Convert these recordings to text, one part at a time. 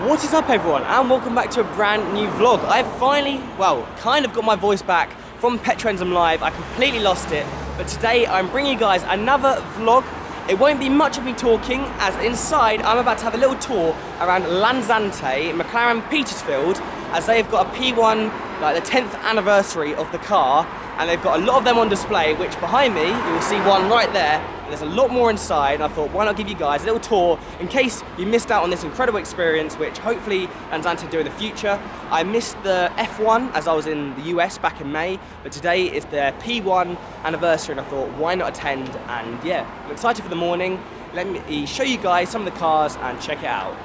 What is up everyone, and welcome back to a brand new vlog. I've finally, kind of got my voice back from P1's Live. I completely lost it, but today I'm bringing you guys another vlog. It won't be much of me talking, as inside I'm about to have a little tour around Lanzante McLaren Petersfield, as they've got a P1, like the 10th anniversary of the car, and they've got a lot of them on display, which behind me, you will see one right there, and there's a lot more inside, and I thought, why not give you guys a little tour in case you missed out on this incredible experience, which hopefully Lanzante do in the future. I missed the F1 as I was in the US back in May, but today is their P1 anniversary, and I thought, why not attend? And yeah, I'm excited for the morning. Let me show you guys some of the cars and check it out.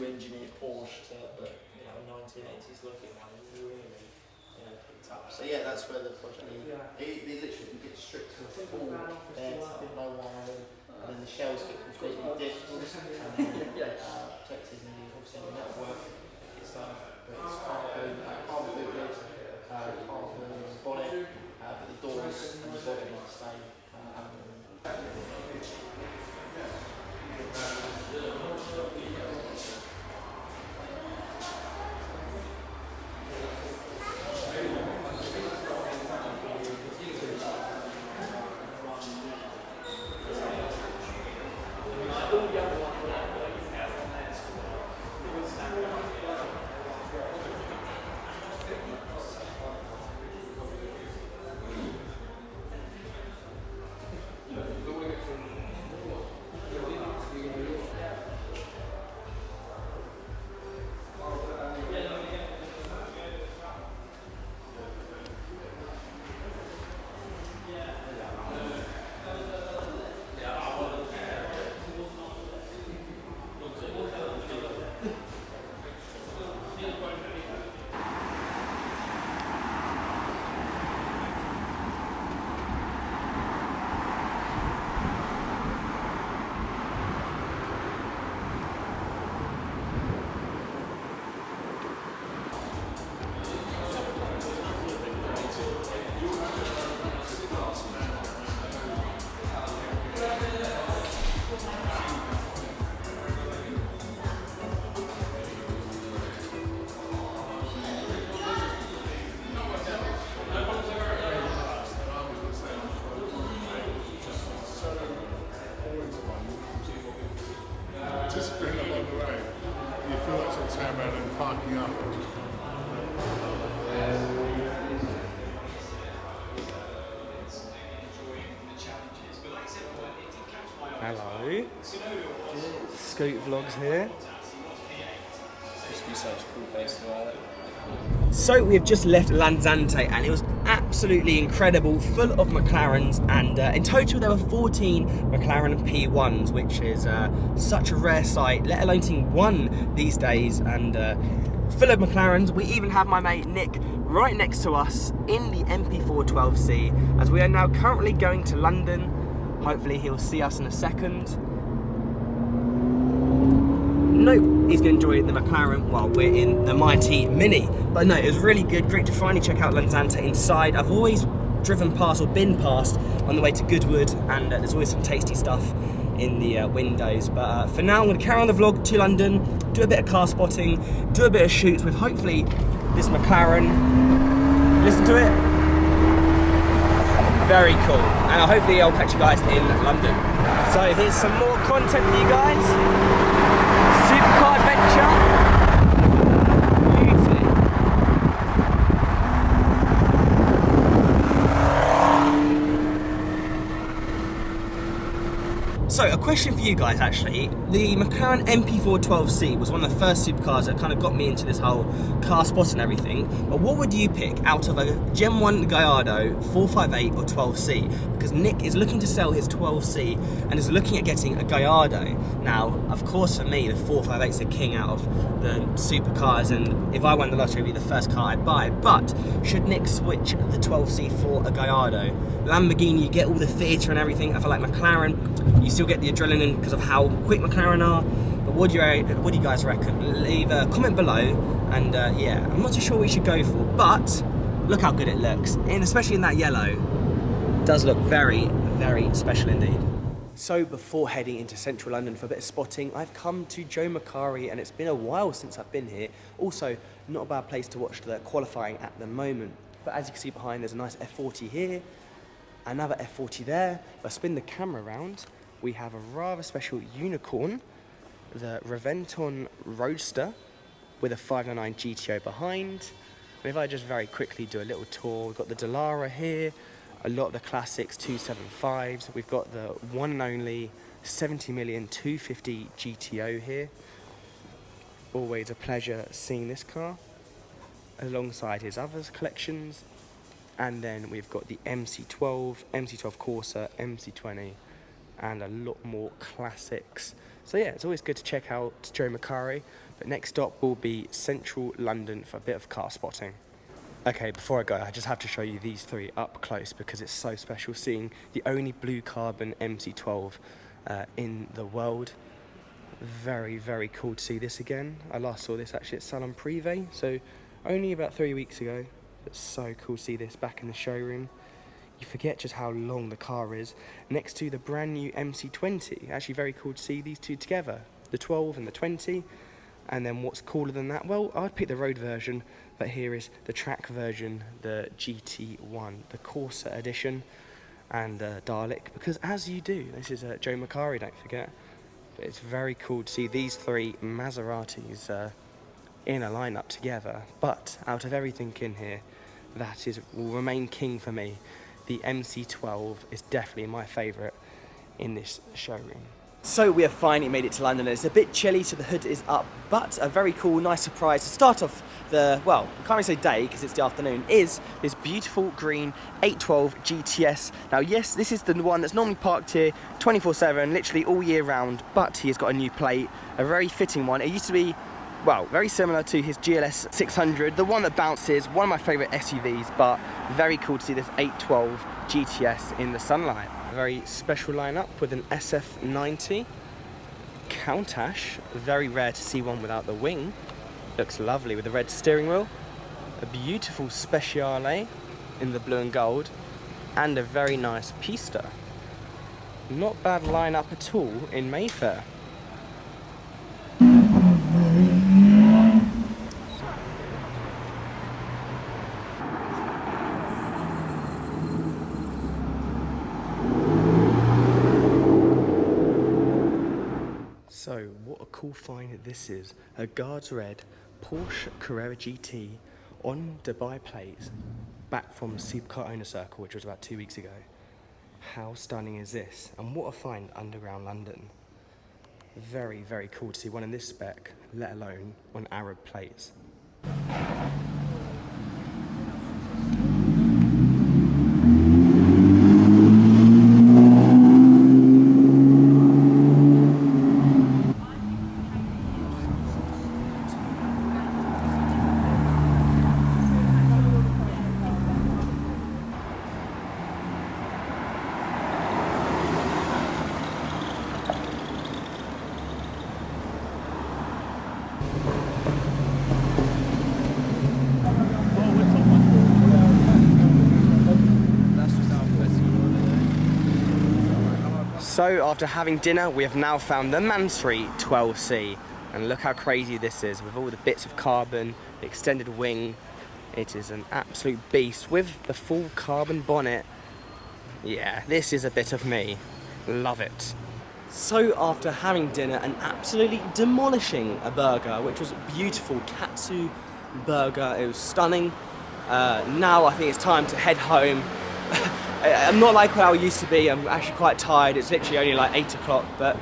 Engineered Porsche to a 1980s looking one, really picked up. So yeah, that's where the project. They literally get stripped to a full bed, no wiring, and then the shells get completely dipped and protected, and obviously the network gets done. But it's carbon lid, carbon bonnet, but the doors and the body might stay. Just bring them on the road. You feel like sort of turn around and parking up. Hello. Scoot Vlogs here. Used to be such a cool place to work. So we have just left Lanzante and it was absolutely incredible, full of McLarens, and in total there were 14 McLaren P1s, which is such a rare sight, let alone seeing one these days, and full of McLarens. We even have my mate Nick right next to us in the MP412C, as we are now currently going to London. Hopefully he'll see us in a second. Nope, he's going to enjoy the McLaren while we're in the mighty Mini. But no, it was really good, great to finally check out Lanzante inside. I've always driven past or been past on the way to Goodwood, and there's always some tasty stuff in the windows. But for now, I'm going to carry on the vlog to London, do a bit of car spotting, do a bit of shoots with hopefully this McLaren. Listen to it. Very cool. And hopefully I'll catch you guys in London. So here's some more content for you guys. Supercar adventure. So, a question for you guys actually. The McLaren MP4 12C was one of the first supercars that kind of got me into this whole car spot and everything. But what would you pick out of a Gen 1 Gallardo, 458 or 12C? Because Nick is looking to sell his 12C and is looking at getting a Gallardo. Now, of course for me, the 458 is the king out of the supercars, and if I won the lottery, it would be the first car I'd buy. But should Nick switch the 12C for a Gallardo? Lamborghini, you get all the theatre and everything. I feel like McLaren, you still get the adrenaline because of how quick McLaren are. But what do you guys reckon? Leave a comment below, and yeah, I'm not too sure what we should go for, but look how good it looks, and especially in that yellow, it does look very, very special indeed. So before heading into central London for a bit of spotting, I've come to Joe Makari, and it's been a while since I've been here. Also, not a bad place to watch the qualifying at the moment. But as you can see behind, there's a nice F40 here, another F40 there. If I spin the camera around, we have a rather special unicorn, the Reventon Roadster with a 599 GTO behind. And if I just very quickly do a little tour, we've got the Dallara here, a lot of the classics 275s. We've got the one and only 70 million 250 GTO here. Always a pleasure seeing this car alongside his other collections. And then we've got the MC12, MC12 Corsa, MC20, and a lot more classics. So yeah, it's always good to check out Joe Makari. But next stop will be central London for a bit of car spotting. Okay, before I go, I just have to show you these three up close because it's so special seeing the only blue carbon MC12 in the world. Very, very cool to see this again. I last saw this actually at Salon Privé, so only about 3 weeks ago. It's so cool to see this back in the showroom. You forget just how long the car is. Next to the brand new MC20. Actually very cool to see these two together. The 12 and the 20. And then what's cooler than that? Well, I'd pick the road version, but here is the track version, the GT1, the Corsa edition, and Dalek, because as you do, this is Joe Makari, don't forget. But it's very cool to see these three Maseratis in a lineup together. But out of everything in here, that will remain king for me. The MC12 is definitely my favourite in this showroom. So we have finally made it to London. It's a bit chilly, so the hood is up, but a very cool, nice surprise to start off the, well, I can't really say day because it's the afternoon, is this beautiful green 812 GTS. Now yes, this is the one that's normally parked here 24/7, literally all year round, but he has got a new plate, a very fitting one. It used to be, well, very similar to his GLS 600, the one that bounces, one of my favourite SUVs, but very cool to see this 812 GTS in the sunlight. A very special lineup with an SF90 Countach, very rare to see one without the wing. Looks lovely with the red steering wheel. A beautiful Speciale in the blue and gold, and a very nice Pista. Not bad lineup at all in Mayfair. So, what a cool find this is. A Guards Red Porsche Carrera GT on Dubai plates, back from Supercar Owner Circle, which was about 2 weeks ago. How stunning is this? And what a find underground London. Very, very cool to see one in this spec, let alone on Arab plates. So after having dinner, we have now found the Mansory 12C, and look how crazy this is with all the bits of carbon, the extended wing. It is an absolute beast with the full carbon bonnet. Yeah, this is a bit of me. Love it. So after having dinner and absolutely demolishing a burger, which was a beautiful katsu burger, it was stunning. Now I think it's time to head home. I'm not like what I used to be. I'm actually quite tired. It's literally only like 8 o'clock, but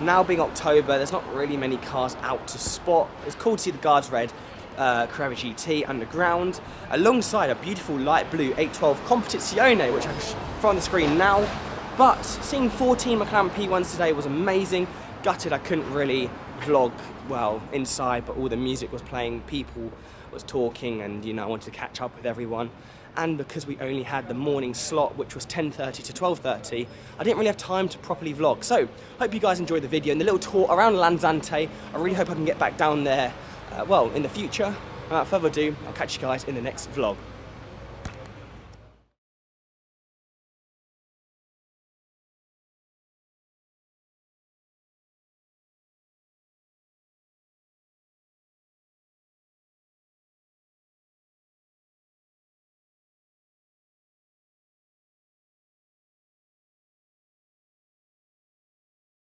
now being October, there's not really many cars out to spot. It's cool to see the Guards Red Carrera GT underground, alongside a beautiful light blue 812 Competizione, which I can throw on the screen now. But seeing 14 McLaren P1s today was amazing. Gutted I couldn't really vlog, well, inside, but all the music was playing, people was talking, and you know, I wanted to catch up with everyone. And because we only had the morning slot, which was 10:30 to 12:30, I didn't really have time to properly vlog. So, hope you guys enjoyed the video and the little tour around Lanzante. I really hope I can get back down there, well, in the future. Without further ado, I'll catch you guys in the next vlog.